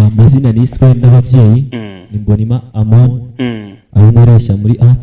amazina niswe n'ababyeyi ni Mbonima Amon, aho nkoresha muri art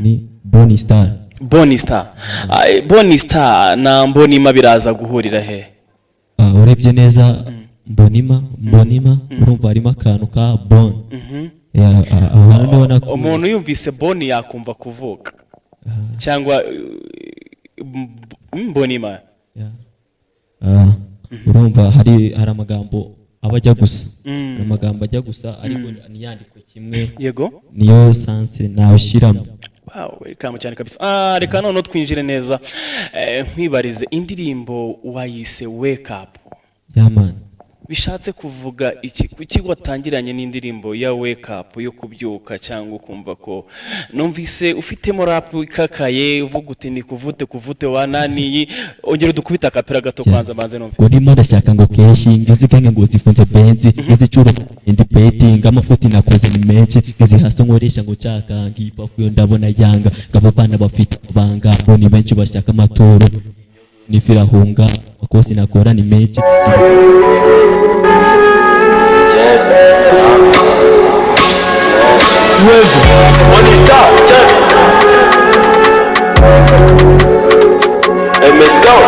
ni Bonny Star. Bonny Star. Bonny Star na Mbonima biraza guhurira he? Urebye neza Mbonima urumva harimo akantu ka Bon. Umuntu yumvise Bonny yakumva kuvuka cyangwa Mbonima. Urumva hari amagambo abajya gusa, amagambo ajya gusa ariko niyandikwe kimwe. Yego, niyo sanse nawushyiramo. Wow, welcome cyane kabisa. Reka none twinjire neza, nkwibarize indirimbo wayise Wake Up. Man, bishatse kuvuga iki? Kuki watangiranye n'indirimbo ya Wake Up yo kubyuka cyangwa ukumva ko numvise ufitemo rap ikakaye uvuga uti ni kuvute wananiye, ongera dukubita akapera gato kwanza banze numva ngo ndimo ndashaka ngo keshi ngizikenge ngo zifunze benzi ngizicuro indipeting amafuti nakoze ni menshi ngizihaso nkoresha ngo cyaka ngipa kuyo ndabona yanga ngabo bana bafite banga bo ni benshi bashaka amatoro nifirahunga makosi nakora ni menshi. Bonny Star, MS Scout.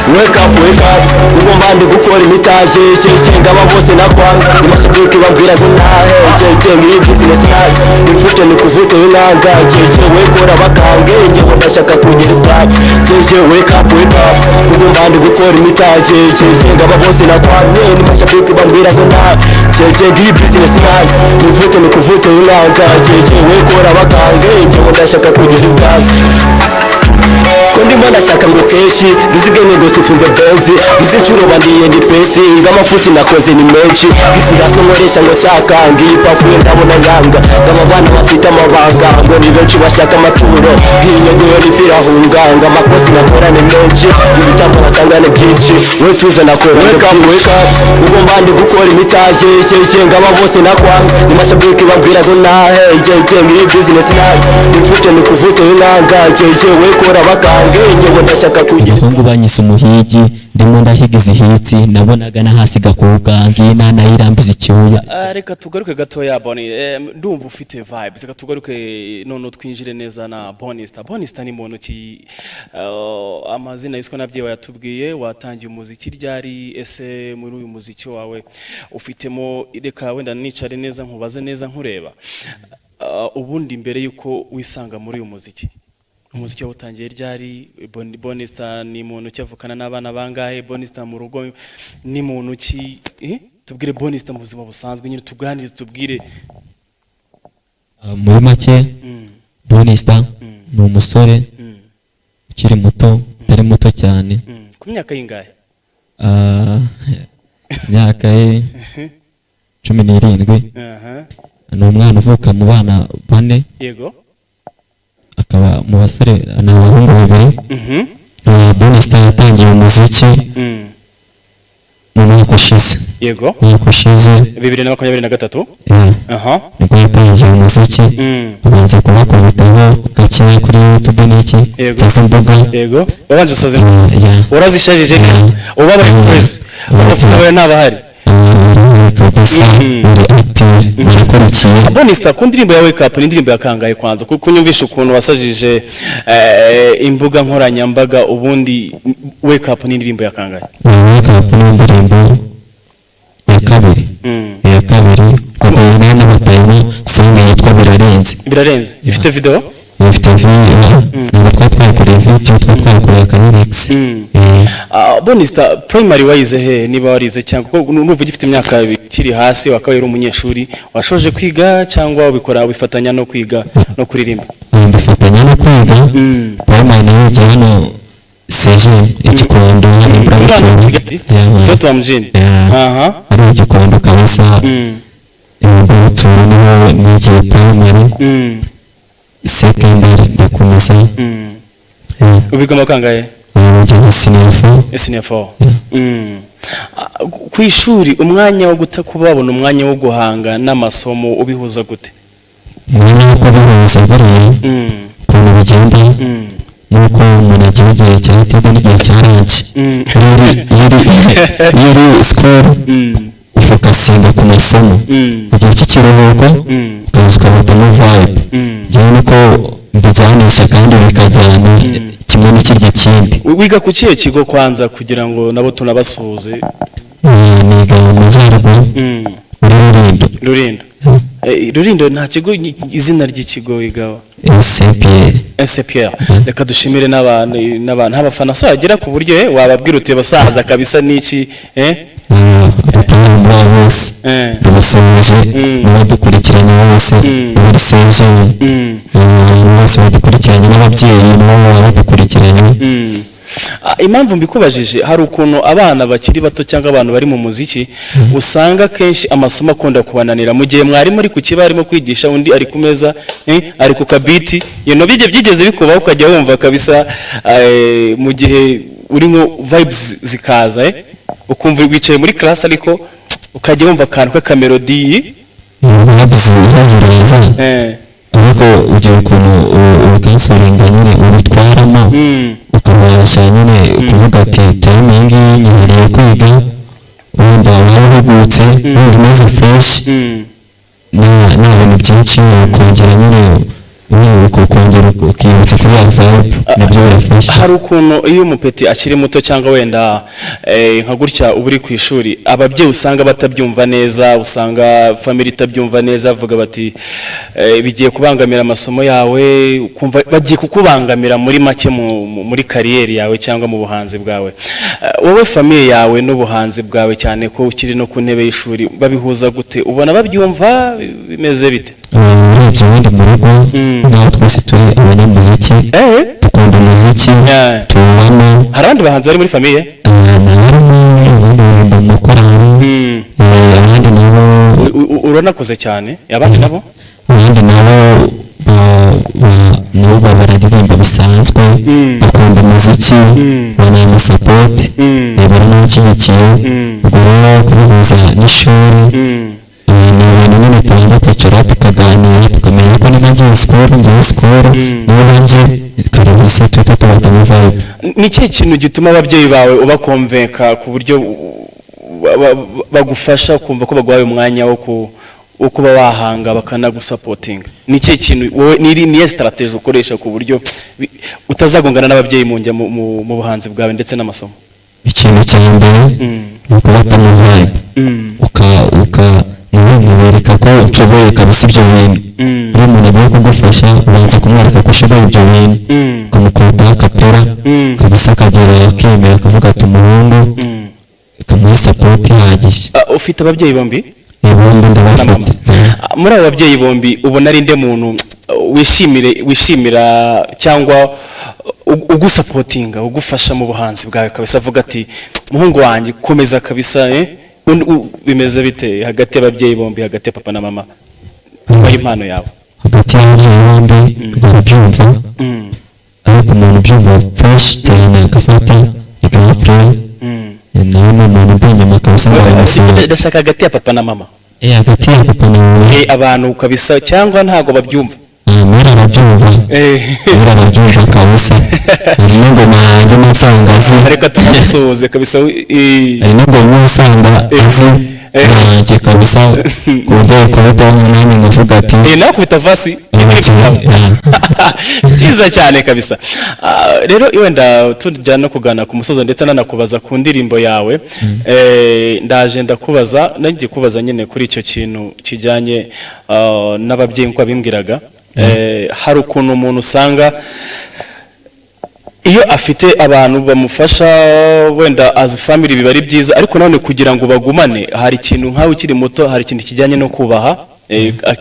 Wake up, ugomba ndi gukora imitaje senga bose nakwanga nimashibike babwira ngo nahe ngiyi business nahe ifute ni kuvute inanga wekora bakange ngiye ndashaka kugira ipaje wake up ugomba ndi gukora imitaje senga bose nakwanga nimashibike babwira ngo nahe ngiyi business nahe ifute ni kuvute inanga wekora bakange ngiye ndashaka kugira ipaje ndimo ndashaka ngo keshi ngizigenge ngo sifunze benzi ngizicuro bandiye ndi peti ngamafuti nakoze ni menshi ngisigaso nkoresha ngo cyaka ngipa fuye ndabona yanga ngaba bana bafite amabanga ngo ni benshi bashaka amaturo ngiyegoyo nifirahunga ngamakosi nakora ni menshi ibitambo batangane byinshi we tuze nakora wake up ugomba ndi gukora imitaje ngaba bose nakwanga nimashabiki babwira ngo nahe ngiyi business nahe ifute ni kuvute inanga wekora bakange ngiye ndashaka kugira ngo banyise umuhigi ndimo ndahiga izihitsi nabonaga na hasi gakuga ngina nayirambiza icyuya. Reka tugaruke gato ya Bonny, ndumva ufite vibes. Reka tugaruke none twinjire neza na Bonny Star. Bonny Star ni muntu ki amazina yiswe nabye wayatubwiye, watangiye umuziki ryari, ese muri uyu muziki wawe ufitemo, reka wenda nicare neza nkubaze neza nkureba ubundi mbere yuko wisanga muri uyu muziki. Umuziki utangiye ryari? Bonny Star ni muntu cyavukana n'abana bangahe? Bonny Star mu rugo ni muntu ki? Tubwire Bonny Star mu buzima busanzwe nyine tuganirize tubwire. Muri make Bonny Star ni umusore ukiri muto, utari muto cyane. Ku myaka y'ingahe? Myaka ye 17. Ni umwana uvuka mu bana 4. Yego. Akaba mu basore n'abahungu babiri. Bonny Star yatangiye umuziki mu mwaka ushize. Yego. Mwaka ushize 2023. Nibwo yatangiye umuziki. Ubanza kubakubitaho gake kuri YouTube n'iki zaza mbuga. Yego. Wabanje usaze urazishajije neza. Ubabaye kwezi. Abafunawe ntabahari. Kabisa muri active barakurikiye. Bonny Star ku ndirimbo ya Wake Up ni indirimbo yakangaye kwanza kuko nyumvisha ukuntu wasajije imbuga nkoranyambaga, ubundi Wake Up ni indirimbo yakangaye. Wake Up ni indirimbo ya kabiri. Ya kabiri kubona n'abatayimo song yitwa Birarenze. Ifite video? Ifite video. Ntabwo twakoreye video, twakoreye lyrics. Bonny Star primary wayize he niba warize cyangwa numva ugifite imyaka kiri hasi wakaba yari umunyeshuri washoje kwiga cyangwa ubikora bifatanya no kwiga no kuririmba? Bifatanya no kwiga. Primary nayigiye hano seje Igikondo Mtoto wa mjini. Ari Igikondo kabisa. Niho nigiye primary. Secondary ndakomeza. Ubiga mu kangahe? Senior 4. Ku ishuri umwanya wo kubabona umwanya wo guhanga n'amasomo ubihuza gute? Umwanya wo kubihuza buriya ukuntu bigenda nuko umuntu agira igihe cya tebe n'igihe cya ranci iyo uri sikoro ufokasinga ku masomo igihe cy'ikiruhuko ukaza ukabutamo vibe njyewe niko mbijyanisha kandi bikajyana kimwe n'ikirya kindi. Wiga ku kihe kigo kwanza kugira ngo nabo tunabasuhuze? Niga mu Majyaruguru muri Rulindo. Rulindo nta kigo, izina ry'ikigo wigaho? SPR. Reka dushimire n'abantu abafana so agera ku buryo wababwira uti basaza kabisa n'iki abatanga bose basoje badukurikiranye bose muri seje bose badukurikiranye n'ababyeyi nabo badukurikiranye. Impamvu mbikubajije hari ukuntu abana bakiri bato cyangwa abantu bari mu muziki usanga kenshi amasomo akunda kubananira mu gihe mwari muri ku kiba arimo kwigisha undi ari ku meza ari ku kabiti byigeze bikubaho ukajya wumva kabisa mu gihe urimo vibes zikaza ukumva wicaye muri class ariko ukajya wumva akantu k'akamelodi vibes ziraza ariko ugiye ukuntu ukansoringa nyine ubitwaramo ukabasha nyine kuvuga ati timing nyihariye kwiga wenda wahugutse wenda umeze fresh nta bintu byinshi ukongera nyine ukongera ukibutsa kuri ya vibe nabyo birafasha. Hari ukuntu iyo umupeti akiri muto cyangwa wenda nka gutya uba uri ku ishuri ababyeyi usanga batabyumva neza, usanga family itabyumva neza, avuga bati bigiye kubangamira amasomo yawe, ukumva bagiye kukubangamira muri make muri kariyeri yawe cyangwa mu buhanzi bwawe. Wowe family yawe n'ubuhanzi bwawe cyane ko ukiri no ku ntebe y'ishuri babihuza gute? Ubona babyumva bimeze bite? Urebye wenda mu rugo naho twese turi abanyamuziki dukunda umuziki tubamo. Hari abandi bahanzi bari muri famille? Abandi makorali abandi nabo uranakuze cyane. Abandi nabo bararirimba bisanzwe bakunda umuziki bananga support baranawushyigikiye. ubwo rero kubihuza n'ishuri ni ibintu nyine tubanza kwicara tukaganira tukamenya ko niba ngiye sikoro niba nje karibisi tuhita tubatamo vibe. Ni ikihe kintu gituma ababyeyi bawe ubakonvenka ku buryo bagufasha kumva ko baguhaye umwanya wo kuba wahanga bakanagusapotinga? Ni ikihe kintu wowe niye strategy ukoresha ku buryo utazagongana n'ababyeyi mu buhanzi bwawe ndetse n'amasomo? Ikintu cya mbere ni ukubatamo vibe ukabereka ko ushoboye kabisa ibyo bintu. iyo umuntu agiye kugufasha ubanza kumwereka ko ushoboye ibyo bintu ukamukubitaho akapera kabisa akagera akemera akavuga ati umuhungu ikamuha sapoti ihagije. Ufite ababyeyi bombi? Bombi ndabafite. Muri abo babyeyi bombi ubona ari nde muntu wishimira cyangwa ugusapotinga ugufasha mu buhanzi bwawe kabisa avuga ati muhungu wanjye komeza kabisa bimeze bite hagati y'ababyeyi bombi, hagati ya papa na mama? Niba impano yawe hagati y'ababyeyi bombi barabyumva ariko umuntu ubyumva fresh cyane agafata igapura nawe ni umuntu ubw'inyuma kabisa ndamusubiza. Ndashaka hagati ya papa na mama. Hagati ya papa na mama abantu kabisa cyangwa ntago babyumva? Barabyumva kabisa. Hari n'ingoma yanjye n'insangazi reka tumusuhuze kabisa. Hari n'ingoma usanga azi nanjye kabisa ku buryo kubitaho umunani ngavuga ati nawe kubita vasi byiza cyane kabisa. Rero wenda tujyana no kugana ku musozo ndetse nanakubaza ku ndirimbo yawe. Ndaje ndakubaza nanjye kubaza nyine kuri icyo kintu kijyanye n'ababyeyi nko bimbwiraga. Hari ukuntu umuntu usanga iyo afite abantu bamufasha wenda as family biba ari byiza, ariko none kugira ngo bagumane hari ikintu nkawe ukiri muto, hari ikintu kijyanye no kubaha.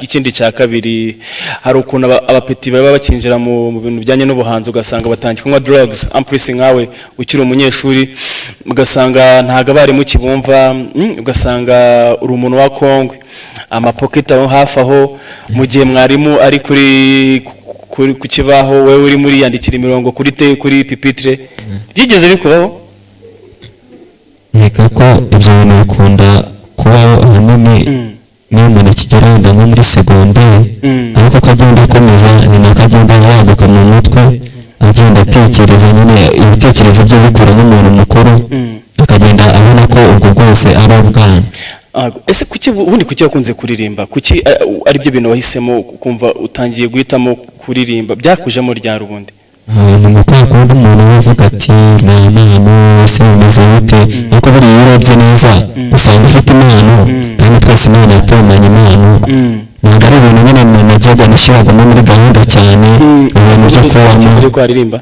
Ikindi cya kabiri hari ukuntu abapeti baba bakinjira mu bintu bijyanye n'ubuhanzi ugasanga batangiye kunywa drugs ampressing nkawe ukiri umunyeshuri ugasanga ntago bari mu kibumva, ugasanga uri umuntu wa Kongwe amapocket aho hafi aho mu gihe mwarimu ari ku kibaho wewe uri muri yandikira imirongo kuri pipitre. Byigeze bikubaho? Yeka ko ibyo bintu bikunda kubaho ahanini niyo umuntu akigera wenda nko muri segonderi ariko akagenda akomeza nyina akagenda yaguka mu mutwe agenda atekereza nyine ibitekerezo bye bikura nk'umuntu mukuru akagenda abona ko ubwo bwose ari ubwana. Ese kuki ubundi kuki wakunze kuririmba, kuki ari byo bintu wahisemo kumva utangiye guhitamo kuririmba, byakujemo ryari ubundi? Ni mu kwa kundi umuntu avuga ati nta mpano ese bimeze bite, ariko buriya iyo urebye neza usanga ufite impano kandi twese Imana yaturemanye impano. Ntabwo ari ibintu nyine umuntu ajyaga nashyiragamo muri gahunda cyane ibintu byo kubamo. Ariko aririmba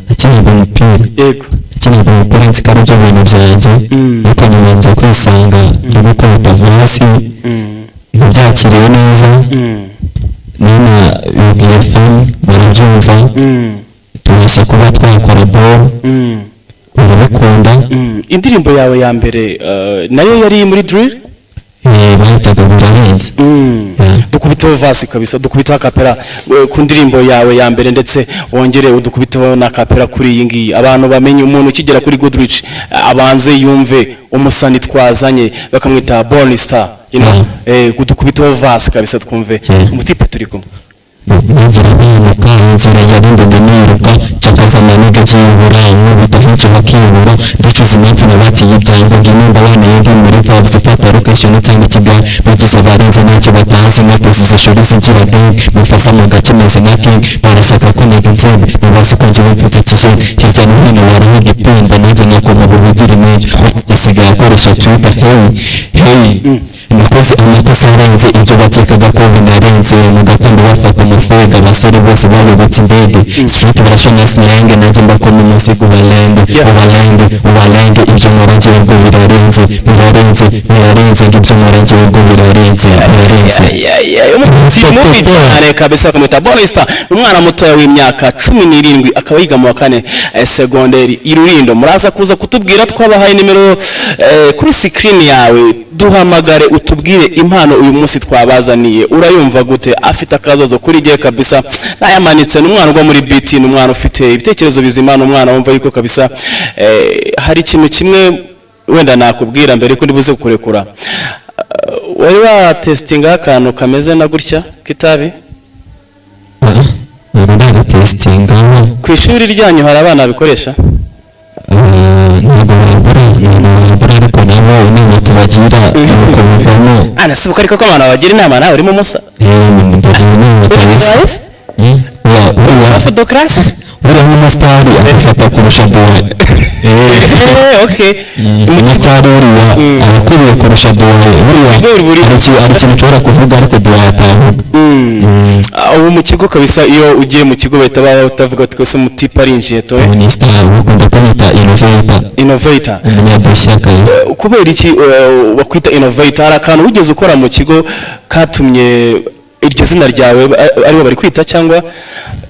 nakinaga umupira, nakinaga umupira nzi ko ari byo bintu byanjye, ariko nyuma nza kwisanga ndi gukubita vasi ntibyakiriwe neza. Nina bibwiye fani barabyumva, tubasha kuba twakora ball barabikunda. Indirimbo yawe ya mbere nayo yari muri drill? Bahitaga Birarenze. Dukubiteho vasi kabisa, dukubiteho akapera ku ndirimbo yawe ya mbere, ndetse wongere udukubiteho na akapera kuri iyi ngiyi, abantu bamenye umuntu ukigera kuri Goodrich abanze yumve umusani twazanye bakamwita Born Star, you know. Dukubiteho vasi kabisa twumve umutipe turi kumwe. Ngira bimuka inzira yari ndende niruka cakazana n'igakibura nkubita henshi bakibura ndacuza impamvu nabatiye ibyango ngimba abana yindi muri vibes ifata location cyangwa ikigali bagize abarenze ntacyo batazi matozi zishuri zigira gang mufasa mu gace meze nka king barashaka ko niga inzebe nibaza ko njye mfite kije hirya no hino barahiga ipinda nanjye nkakoma bubigira menshi yasigaye akoresha Twitter hey nakoze amakosa arenze ibyo bakekaga ko binarenze mu gatondo bafata umufega abasore bose bayobotse indege street barashona slang nanjye mbakoma umuzigo ubalenge ibyo murage ubwo birarenze ibyo murage ubwo birarenze mubi cyane kabisa kumita Born Star. Umwana mutoya w'imyaka 17 akaba yiga mu wa 4 segonderi i Rulindo. Muraza kuza kutubwira, twabahaye nimero kuri screen yawe, duhamagare utubwire impano uyu munsi twabazaniye. Urayumva gute? Afite akazozo kuri giye kabisa, nayamanitse n'umwana ugwa muri beat, n'umwana ufite ibitekerezo bizima, n'umwana wumva yuko kabisa hari ikintu kimwe wenda nakubwira mbere ko ndibuze kukurekura. Wari wa testinga akantu kameze na gutya kitabi? Ntabwo testinga. Ku ishuri ryanyu hari abana bikoresha? Ntabwo babura ariko nabo inama tubagira nuko bivamo. Anasibuka ariko ko abana bagira inama nawe urimo musa? Ndagira inama kabisa. Photoclass? Uriya nk'umusitari agafata kurusha boy. Okay. Umusitari uriya arakwiye kurusha boy. Uriya hari ikintu ushobora kuvuga ariko boy atavuga. Ubu mu kigo kabisa, iyo ugiye mu kigo bahita batavuga ati kose umutipe arinjiye toye. Ni star ukunda kwita innovator. Umunyadushya kabisa. Kubera iki wakwita innovator? Hari akantu ugeze ukora mu kigo katumye iryo zina ryawe aribo bari kwita cyangwa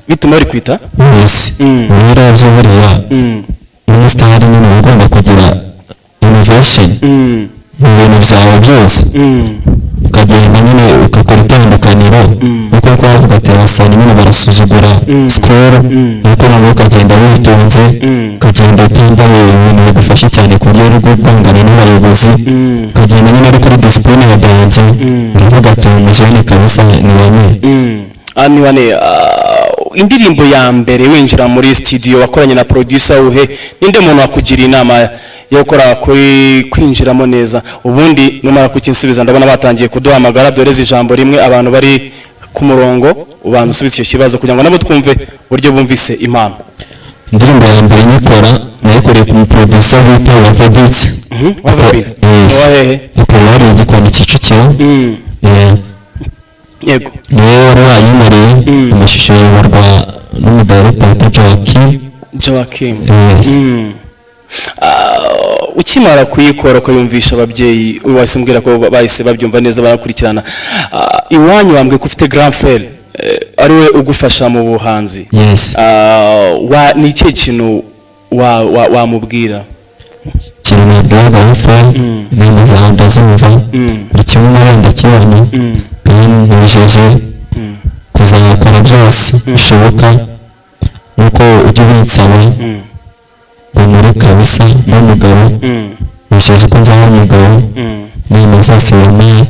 bituma bari kwita? Yes. Rero byo buriya umusitari nyine ugomba kugira innovation mu bintu byawe byose, ukagenda nyine ugakora itandukaniro, kuko twavuga ati abasani nyine barasuzugura sikoro, ariko nabo ukagenda witonze, ukagenda utambaye ibintu bigufasha cyane ku buryo uri guhangana n'abayobozi, ukagenda nyine ari kuri disipurine ya danje, uravuga ati umujene kabisa ni wane. Indirimbo ya mbere winjira muri studio wakoranye na producer uhe, ninde muntu wakugira inama yo gukora kuri kwinjiramo neza? Ubundi numara kukinsubiza ndabona batangiye kuduhamagara, doreze ijambo rimwe abantu bari ku murongo, ubanza usubiza icyo kibazo kugira ngo nabo twumve uburyo bumvise impano. Indirimbo ya mbere nyikora nayikoreye ku producer bita Wavabitse. Wavabitse akora hari igikoni Kicukiro. Yego, niwe wari wayimareye amashusho yayoborwa n'umudirector Joaquim. Ukimara kuyikora ko yumvisha ababyeyi, wahise umbwira ko bahise babyumva neza barakurikirana. Iwanyu wambwe ko ufite grand frère ariwe ugufasha mu buhanzi. Yes. Ni ikihe kintu wamubwira? Kintu nabwira gupfa inama zawe ndazumva, buri kimwe wenda kibona, kandi nijeje kuzakora byose bishoboka nuko ujya ubinsaba ngo muri kabisa n'umugabo, nijeje ko nzaba umugabo, inama zose yampaye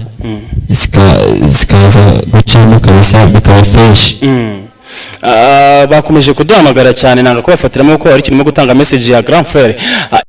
zikaza gucamo kabisa bikaba fresh. bakomeje kuduhamagara cyane nanga kubafatiramo ko ari kirimo gutanga message ya grand frère